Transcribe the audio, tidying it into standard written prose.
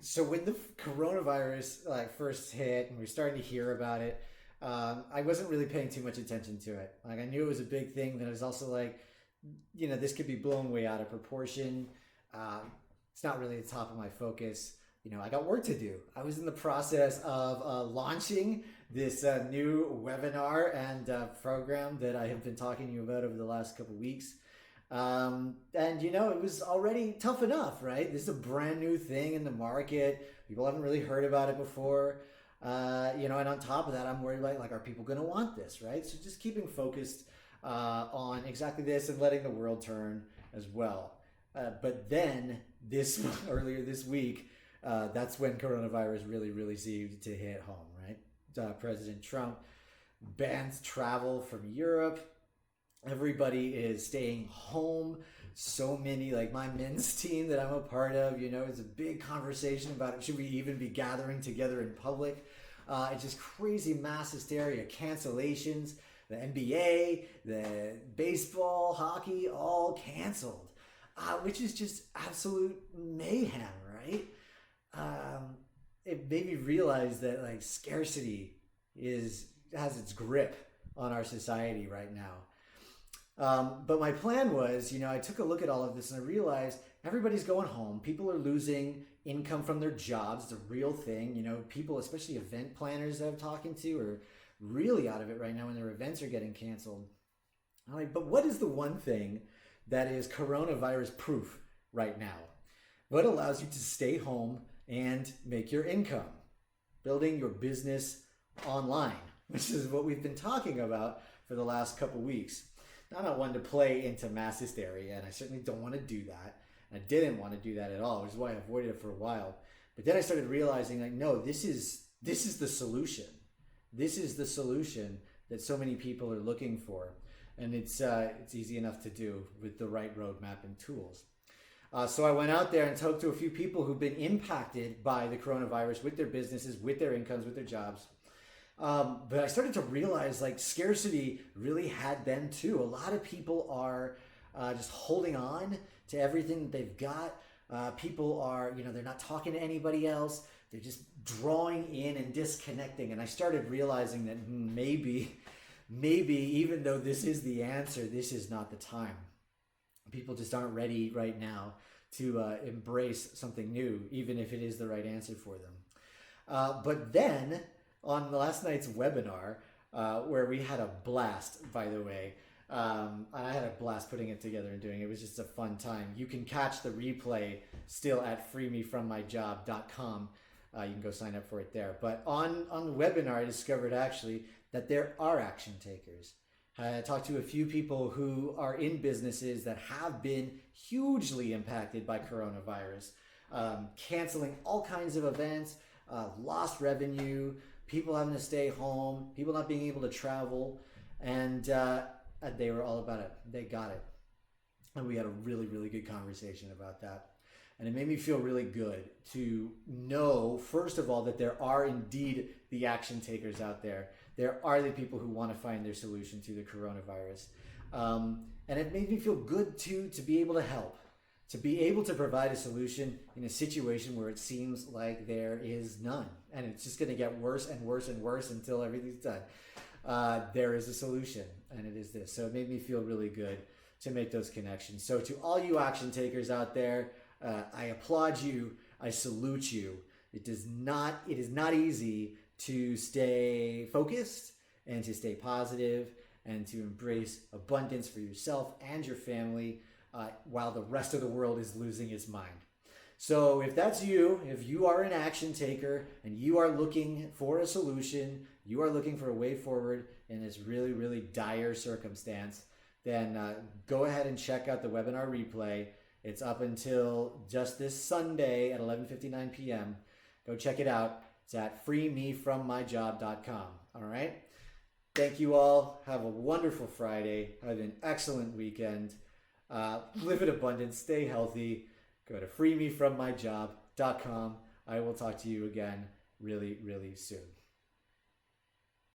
So when the coronavirus first hit and we are starting to hear about it, I wasn't really paying too much attention to it. Like I knew it was a big thing, but I was also like, this could be blown way out of proportion. It's not really the top of my focus. I got work to do. I was in the process of launching this new webinar and program that I have been talking to you about over the last couple of weeks. And it was already tough enough, right? This is a brand new thing in the market. People haven't really heard about it before. And on top of that, I'm worried about like, are people going to want this, right? So just keeping focused on exactly this and letting the world turn as well. But then this earlier this week, that's when coronavirus really seemed to hit home, right? President Trump bans travel from Europe. Everybody is staying home. So many, like my men's team that I'm a part of, it's a big conversation about it. Should we even be gathering together in public? It's just crazy mass hysteria, cancellations, the NBA, the baseball, hockey, all canceled, which is just absolute mayhem, right? It made me realize that like scarcity has its grip on our society right now. But my plan was, I took a look at all of this and I realized everybody's going home. People are losing income from their jobs. It's a real thing. People, especially event planners that I'm talking to, are really out of it right now and their events are getting canceled. I'm like, but what is the one thing that is coronavirus proof right now? What allows you to stay home and make your income? Building your business online, which is what we've been talking about for the last couple weeks. I'm not one to play into mass hysteria, and I certainly don't want to do that. I didn't want to do that at all, which is why I avoided it for a while. But then I started realizing, like, no, this is the solution. This is the solution that so many people are looking for, and it's easy enough to do with the right roadmap and tools. So I went out there and talked to a few people who've been impacted by the coronavirus with their businesses, with their incomes, with their jobs. But I started to realize like scarcity really had them too. A lot of people are just holding on to everything that they've got. People are, they're not talking to anybody else. They're just drawing in and disconnecting. And I started realizing that maybe even though this is the answer, this is not the time. People just aren't ready right now to embrace something new, even if it is the right answer for them. But then on last night's webinar, where we had a blast, by the way, I had a blast putting it together and doing it. It was just a fun time. You can catch the replay still at freemefrommyjob.com. You can go sign up for it there. But on the webinar, I discovered actually that there are action takers. I talked to a few people who are in businesses that have been hugely impacted by coronavirus, canceling all kinds of events, lost revenue, people having to stay home, people not being able to travel, and they were all about it. They got it. And we had a really good conversation about that. And it made me feel really good to know, first of all, that there are indeed the action takers out there. There are the people who want to find their solution to the coronavirus. And it made me feel good too to be able to help, to be able to provide a solution in a situation where it seems like there is none. And it's just going to get worse and worse and worse until everything's done. There is a solution, and it is this. So it made me feel really good to make those connections. So to all you action takers out there, I applaud you. I salute you. It is not easy to stay focused and to stay positive and to embrace abundance for yourself and your family while the rest of the world is losing its mind. So if that's you, if you are an action taker and you are looking for a solution, you are looking for a way forward in this really dire circumstance, then go ahead and check out the webinar replay. It's up until just this Sunday at 11:59 p.m. Go check it out. It's at freemefrommyjob.com. All right? Thank you all. Have a wonderful Friday. Have an excellent weekend. Live in abundance. Stay healthy. Go to freemefrommyjob.com. I will talk to you again really soon.